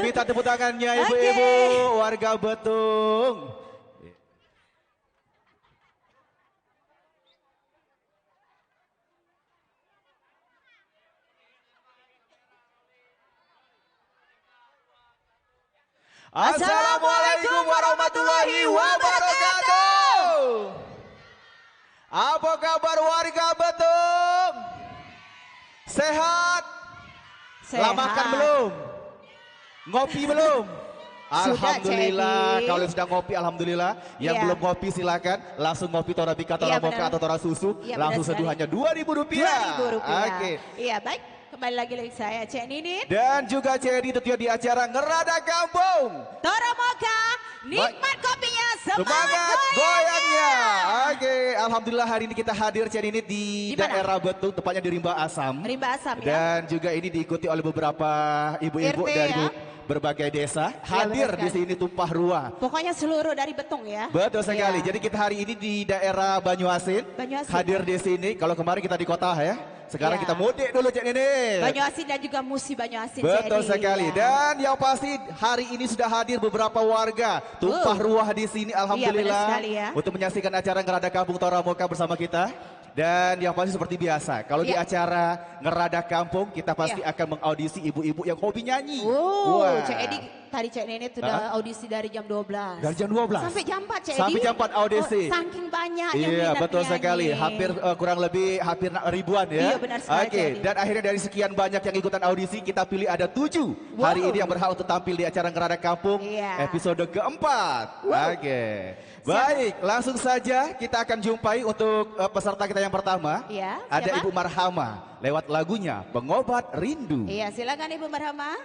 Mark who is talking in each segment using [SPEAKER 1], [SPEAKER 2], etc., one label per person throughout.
[SPEAKER 1] minta tepuk tangannya ibu-ibu warga Betung. Assalamualaikum warahmatullahi wabarakatuh. Apa kabar warga Betung? Sehat? Lama makan belum? Ngopi belum? Alhamdulillah, kalau sudah ngopi alhamdulillah. Yang belum ngopi silakan langsung ngopi Torabika, Toramoka atau Tora Susu. Langsung seduh hanya Rp2.000.
[SPEAKER 2] Oke. Iya baik. Kembali lagi saya Cek Ninin.
[SPEAKER 1] Dan juga Cek Edi tentunya di acara Ngerada Kampung.
[SPEAKER 2] Toramoka, nikmat kopinya,
[SPEAKER 1] semangat goyangnya. Oke, alhamdulillah hari ini kita hadir Cek Ninin di daerah Betung, tepatnya di Rimba Asam.
[SPEAKER 2] Rimba Asam ya.
[SPEAKER 1] Dan juga ini diikuti oleh beberapa ibu-ibu dari berbagai desa hadir di sini tumpah ruah.
[SPEAKER 2] Pokoknya seluruh dari Betung ya.
[SPEAKER 1] Betul sekali. Jadi kita hari ini di daerah Banyuasin. Hadir di sini. Kalau kemarin kita di kota ya. Sekarang kita mudik dulu Cek Ninin.
[SPEAKER 2] Banyuasin dan juga Musi Banyuasin.
[SPEAKER 1] Betul sekali. Dan yang pasti hari ini sudah hadir beberapa warga tumpah ruah di sini. Alhamdulillah. Untuk menyaksikan acara Ngerada Kampung Toramoka bersama kita. Dan yang pasti seperti biasa, kalau di acara Ngerada Kampung kita pasti akan mengaudisi ibu-ibu yang hobi nyanyi.
[SPEAKER 2] Cek Edi tadi Cek Ninin sudah audisi dari jam 12.
[SPEAKER 1] Dari jam 12?
[SPEAKER 2] Sampai jam 4 Cek Edi.
[SPEAKER 1] Sampai jam 4 audisi.
[SPEAKER 2] Saking banyak yang
[SPEAKER 1] Iya
[SPEAKER 2] minat
[SPEAKER 1] betul
[SPEAKER 2] nyanyi.
[SPEAKER 1] sekali, hampir kurang lebih hampir ribuan ya.
[SPEAKER 2] Iya benar sekali.
[SPEAKER 1] Oke, dan akhirnya dari sekian banyak yang ikutan audisi kita pilih ada 7 hari ini yang berhak untuk tampil di acara Ngerada Kampung episode keempat. Oke. Baik, langsung saja kita akan jumpai untuk peserta kita yang pertama. Ada Ibu Marhama lewat lagunya Pengobat Rindu.
[SPEAKER 2] Iya, silakan Ibu Marhama.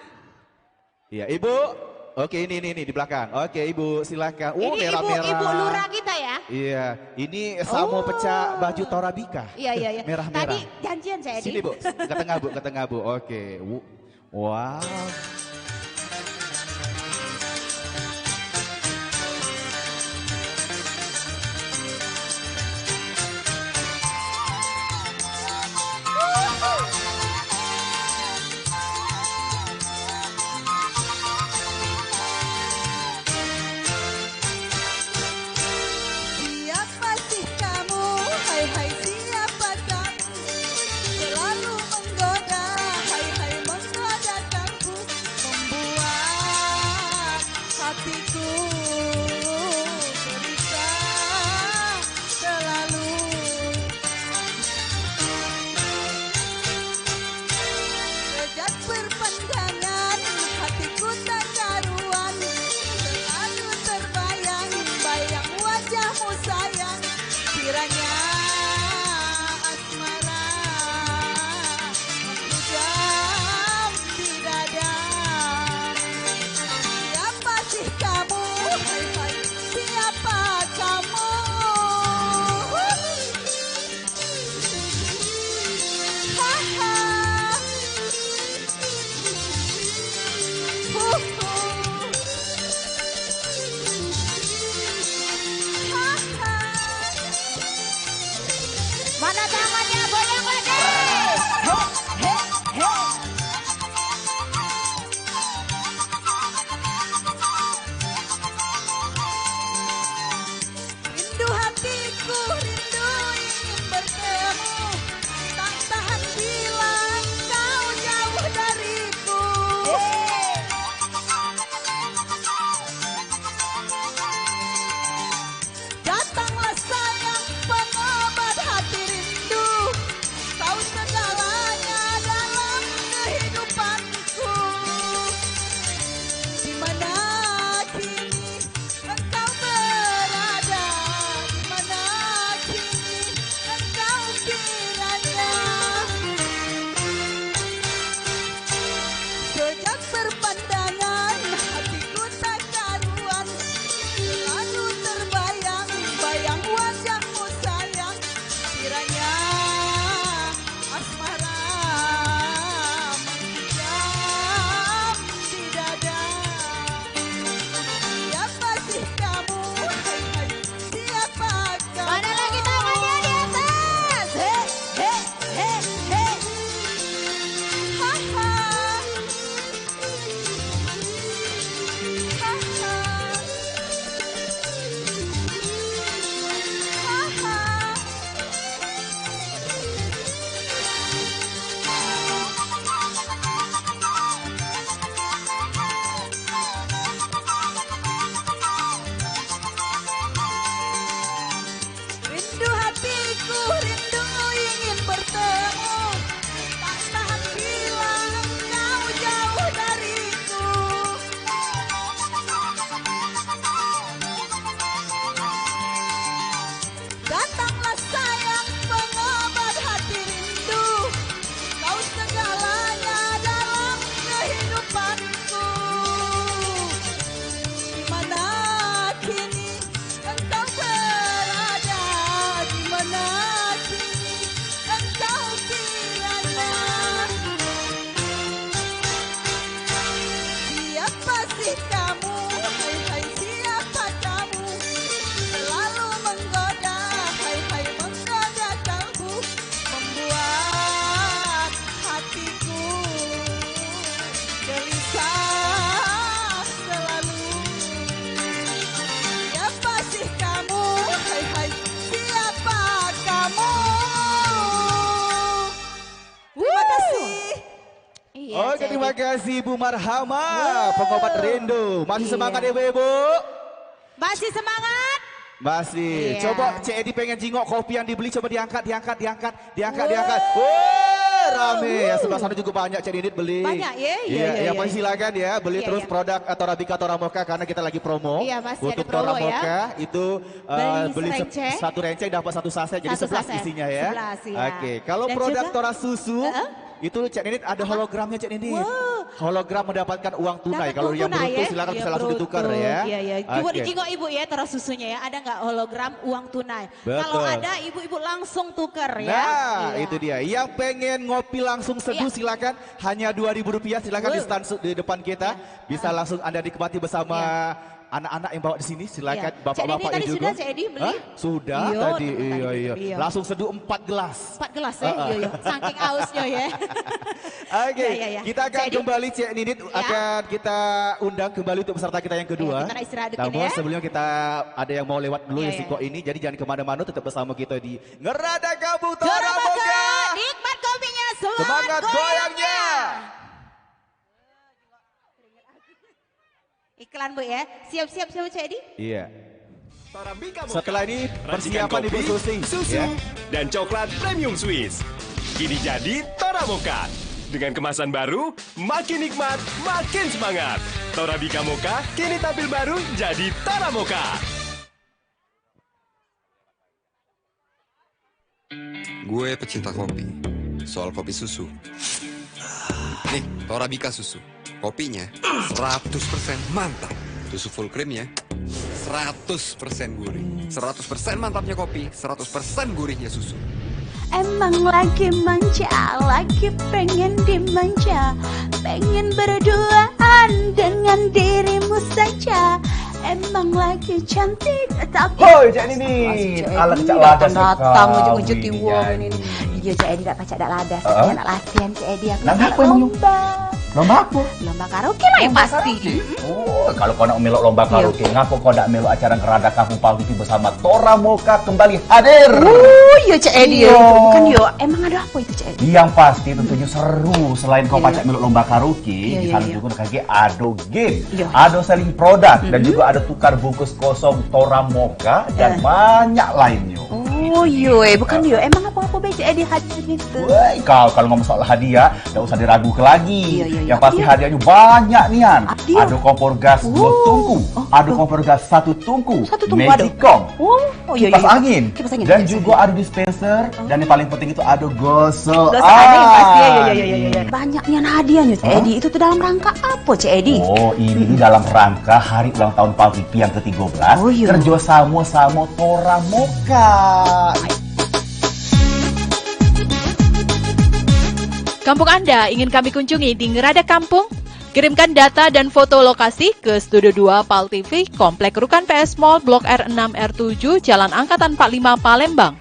[SPEAKER 1] Iya, Ibu. Oke, ini di belakang. Oke, Ibu silakan.
[SPEAKER 2] Ini
[SPEAKER 1] merah-merah.
[SPEAKER 2] Ibu lurah kita ya.
[SPEAKER 1] Iya, ini Samo pecah baju Torabika.
[SPEAKER 2] Iya.
[SPEAKER 1] Merah-merah.
[SPEAKER 2] Tadi janjian saya
[SPEAKER 1] Sini Bu, ke tengah Bu. Oke. Wow.
[SPEAKER 3] sih kamu? Hai hai siapa kamu? Selalu menggoda, hai hai menggoda kalbu, membuat hatiku gelisah selalu. Siapa sih kamu? Hai hai siapa kamu? Terima kasih.
[SPEAKER 2] Iya,
[SPEAKER 1] Oke,
[SPEAKER 2] Cik
[SPEAKER 1] terima
[SPEAKER 2] Edi.
[SPEAKER 1] kasih Bu Marhama, pengobat rindu. Masih
[SPEAKER 2] Iya.
[SPEAKER 1] semangat ya Ibu?
[SPEAKER 2] Masih semangat?
[SPEAKER 1] Masih.
[SPEAKER 2] Iya.
[SPEAKER 1] Coba Cik Edi pengen jingok kopi yang dibeli, coba diangkat.
[SPEAKER 3] Wow.
[SPEAKER 1] Wah, rame. Ya sebelah sana juga banyak Cik Edi beli.
[SPEAKER 2] Banyak ya? Iya,
[SPEAKER 1] Iya, pasti silakan ya beli
[SPEAKER 2] Iya,
[SPEAKER 1] terus
[SPEAKER 2] iya.
[SPEAKER 1] produk Torabika Toramoka karena kita lagi promo.
[SPEAKER 2] Iya, masih ada
[SPEAKER 1] untuk
[SPEAKER 2] promo ya.
[SPEAKER 1] Toramoka itu
[SPEAKER 2] Beli serenceng.
[SPEAKER 1] satu renceng dapat satu saset jadi
[SPEAKER 2] Satu
[SPEAKER 1] 11
[SPEAKER 2] saset.
[SPEAKER 1] isinya ya.
[SPEAKER 2] 11, iya.
[SPEAKER 1] Oke, kalau
[SPEAKER 2] Dan
[SPEAKER 1] produk
[SPEAKER 2] juga-
[SPEAKER 1] Tora Susu itu Cik Nidit ada hologramnya Cik Nidit.
[SPEAKER 2] Wow.
[SPEAKER 1] Hologram mendapatkan uang tunai.
[SPEAKER 2] Dapat
[SPEAKER 1] Kalau
[SPEAKER 2] uang
[SPEAKER 1] yang
[SPEAKER 2] tunai
[SPEAKER 1] beruntung
[SPEAKER 2] ya?
[SPEAKER 1] silakan
[SPEAKER 2] Iya,
[SPEAKER 1] bisa langsung ditukar
[SPEAKER 2] beruntung.
[SPEAKER 1] ya.
[SPEAKER 2] Iya, iya. Coba
[SPEAKER 1] Oke.
[SPEAKER 2] dijingok ibu ya Tora susunya ya. Ada nggak hologram uang tunai?
[SPEAKER 1] Betul.
[SPEAKER 2] Kalau ada ibu-ibu langsung tukar ya.
[SPEAKER 1] Nah,
[SPEAKER 2] Iya.
[SPEAKER 1] itu dia. Yang pengen ngopi langsung seduh
[SPEAKER 2] Iya.
[SPEAKER 1] silakan. Hanya Rp2.000 silakan di
[SPEAKER 2] Wow.
[SPEAKER 1] stand di depan kita.
[SPEAKER 2] Iya.
[SPEAKER 1] Bisa langsung Anda nikmati bersama anak-anak yang bawa di sini. Silakan
[SPEAKER 2] Iya.
[SPEAKER 1] bapak-bapaknya
[SPEAKER 2] Cik Edi tadi
[SPEAKER 1] juga.
[SPEAKER 2] sudah, Cik Edi beli?
[SPEAKER 1] Hah? Sudah
[SPEAKER 2] Iya,
[SPEAKER 1] tadi.
[SPEAKER 2] tadi
[SPEAKER 1] Iya,
[SPEAKER 2] kita
[SPEAKER 1] iya.
[SPEAKER 2] beli.
[SPEAKER 1] Langsung seduh 4 gelas.
[SPEAKER 2] 4 gelas ya. Iya, iya. Saking ausnya ya.
[SPEAKER 1] Oke,
[SPEAKER 2] Iya, iya, iya.
[SPEAKER 1] kita akan
[SPEAKER 2] Cik Edi.
[SPEAKER 1] kembali Cik Nidit akan kita undang kembali untuk peserta kita yang kedua.
[SPEAKER 2] Iya, kita nak istirahat dulu
[SPEAKER 1] Namun
[SPEAKER 2] ya.
[SPEAKER 1] sebelumnya kita ada yang mau lewat dulu
[SPEAKER 2] Iya,
[SPEAKER 1] yang
[SPEAKER 2] iya.
[SPEAKER 1] singkok ini, jadi jangan kemana-mana, tetap bersama kita di Ngerada Kampung
[SPEAKER 2] Tora
[SPEAKER 1] Toramoka.
[SPEAKER 2] Moka, nikmat kopinya,
[SPEAKER 1] Semangat goyangnya.
[SPEAKER 2] Iklan Bu ya. Siap-siap siapa Cik Edi?
[SPEAKER 1] Iya.
[SPEAKER 4] Torabika Moka.
[SPEAKER 1] Setelah ini
[SPEAKER 4] Racikan
[SPEAKER 1] persiapan Ibu
[SPEAKER 4] kopi,
[SPEAKER 1] Susi.
[SPEAKER 4] susu,
[SPEAKER 1] ya.
[SPEAKER 4] dan coklat premium Swiss. Kini jadi Toramoka. Dengan kemasan baru, makin nikmat, makin semangat. Torabika Moka kini tampil baru jadi Toramoka.
[SPEAKER 5] Gue pecinta kopi. Soal kopi susu. Nih, Torabika susu. Kopinya 100% mantap. Susu full cream ya. 100% gurih. 100% mantapnya kopi, 100% gurihnya susu.
[SPEAKER 6] Emang lagi manja, lagi pengen dimanja, pengen berduaan dengan dirimu saja. Emang lagi cantik, tapi
[SPEAKER 7] Hoi, Cak Nini. Ala Cak Ladas
[SPEAKER 6] datang
[SPEAKER 7] sekali,
[SPEAKER 6] ujung-ujung wong
[SPEAKER 7] jadi.
[SPEAKER 6] ini. Iya Cak Edi tak pacak dak ladas.
[SPEAKER 7] Heeh.
[SPEAKER 6] Nak latihan Cak Edi aku.
[SPEAKER 7] Nah,
[SPEAKER 6] nak
[SPEAKER 7] apa emang?
[SPEAKER 6] lomba.
[SPEAKER 7] Lomba apa?
[SPEAKER 6] Lomba karaoke lah yang pasti.
[SPEAKER 7] Oh, kalau kau nak melok lomba karaoke, ngapa kau nak melok acara Ngerada Kampung Paltipi bersama Toramoka kembali hadir?
[SPEAKER 6] Oh iya Cak Edi.
[SPEAKER 7] Iya.
[SPEAKER 6] Itu bukan yo. Emang ada apa itu Cak Edi?
[SPEAKER 7] Yang pasti tentunya seru. Selain kau
[SPEAKER 6] Iya,
[SPEAKER 7] pacak melok lomba karaoke,
[SPEAKER 6] Iya,
[SPEAKER 7] di
[SPEAKER 6] iya,
[SPEAKER 7] sana
[SPEAKER 6] iya.
[SPEAKER 7] juga kaki ada game,
[SPEAKER 6] Iya.
[SPEAKER 7] ada selling produk, dan juga ada tukar bungkus kosong Toramoka dan banyak lainnya.
[SPEAKER 6] Oh iya, bukan yo. Emang apa-apa baik Cak Edi hadir gitu.
[SPEAKER 7] Woi, kau kalau ngomong soal hadiah, tidak usah diragukan lagi.
[SPEAKER 6] Iya, iya, iya.
[SPEAKER 7] Yang pasti
[SPEAKER 6] Iya.
[SPEAKER 7] hadiahnya banyak nian.
[SPEAKER 6] Hadiah?
[SPEAKER 7] Ada kompor gas 2 tungku, ada kompor gas 1 tungku,
[SPEAKER 6] Satu tungku
[SPEAKER 7] Magicom,
[SPEAKER 6] Oh iya
[SPEAKER 7] kipas
[SPEAKER 6] iya.
[SPEAKER 7] angin,
[SPEAKER 6] Kipas angin,
[SPEAKER 7] dan
[SPEAKER 6] kipas
[SPEAKER 7] juga ada dispenser, dan yang paling penting itu ada gosok.
[SPEAKER 6] Gak ada yang pasti ya, ya. Banyaknya hadiahnya Cak Edi. Itu tuh dalam rangka apa Cak Edi?
[SPEAKER 7] Oh, ini dalam rangka hari ulang tahun Paltipi yang ke-13,
[SPEAKER 6] Oh, iya.
[SPEAKER 7] kerjasama sama Toramoka.
[SPEAKER 8] Kampung Anda ingin kami kunjungi di Ngerada Kampung? Kirimkan data dan foto lokasi ke Studio 2 Pal TV, Komplek Rukan PS Mall, Blok R6 R7, Jalan Angkatan 45 Palembang.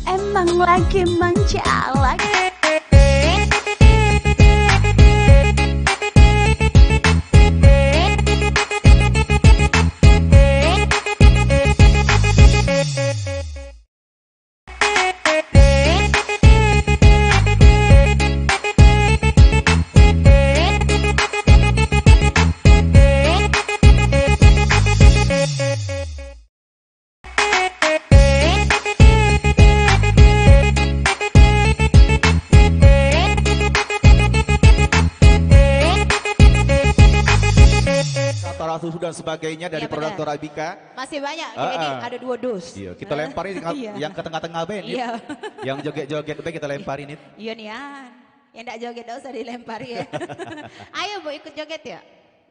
[SPEAKER 6] Emang lagi manja, lagi
[SPEAKER 1] Tora Susu dan sebagainya dari
[SPEAKER 2] Iya,
[SPEAKER 1] produk
[SPEAKER 2] benar.
[SPEAKER 1] Torabika.
[SPEAKER 2] Masih banyak Cik Edi, ada 2 dus.
[SPEAKER 1] Iya, kita lemparin
[SPEAKER 2] Iya.
[SPEAKER 1] yang ke tengah-tengah Ben.
[SPEAKER 2] Iya.
[SPEAKER 1] Yang joget-joget Ben kita lemparin itu.
[SPEAKER 2] Iya Nian. Yang enggak joget enggak usah dilempar ya. Ayo Bu ikut joget ya.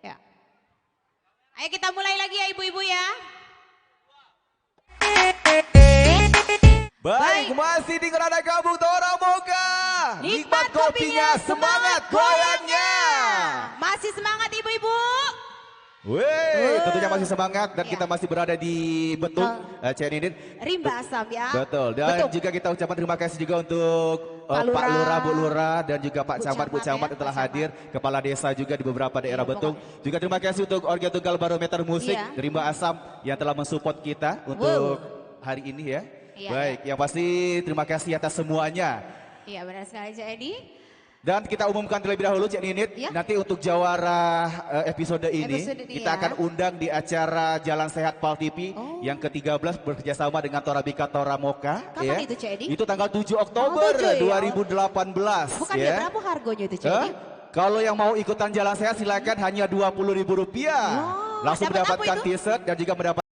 [SPEAKER 2] Ya. Ayo kita mulai lagi ya ibu-ibu ya.
[SPEAKER 1] Baik, masih di Ngerada Kampung Tora Moka. Nikmat kopinya, semangat goyangnya.
[SPEAKER 2] Masih semangat ibu-ibu.
[SPEAKER 1] Wih, tentunya masih semangat dan kita masih berada di Betung, Cik Ninin.
[SPEAKER 2] Rimba Asam ya.
[SPEAKER 1] Betul, dan juga kita ucapkan terima kasih juga untuk Pak Lurah, Bu Lurah, dan juga Pak Camat, Bu Camat yang telah hadir. Kepala desa juga di beberapa daerah Betung. Juga terima kasih untuk Organ Tunggal Barometer Musik, Rimba Asam yang telah mensupport kita untuk hari ini ya. Baik, yang pasti terima kasih atas semuanya.
[SPEAKER 2] Iya benar sekali Cik Edi.
[SPEAKER 1] Dan kita umumkan terlebih dahulu Cik Ninit, nanti untuk jawara episode ini kita akan undang di acara Jalan Sehat Pal TV yang ke-13 bekerjasama dengan Torabika Tora Moka.
[SPEAKER 2] Kapan itu Cik Edi?
[SPEAKER 1] Itu tanggal 7 Oktober 2018.
[SPEAKER 2] Bukan ya? Berapa harganya itu Cik Edi?
[SPEAKER 1] Kalau yang mau ikutan Jalan Sehat silakan hanya Rp20.000. Langsung mendapatkan t-shirt dan juga mendapatkan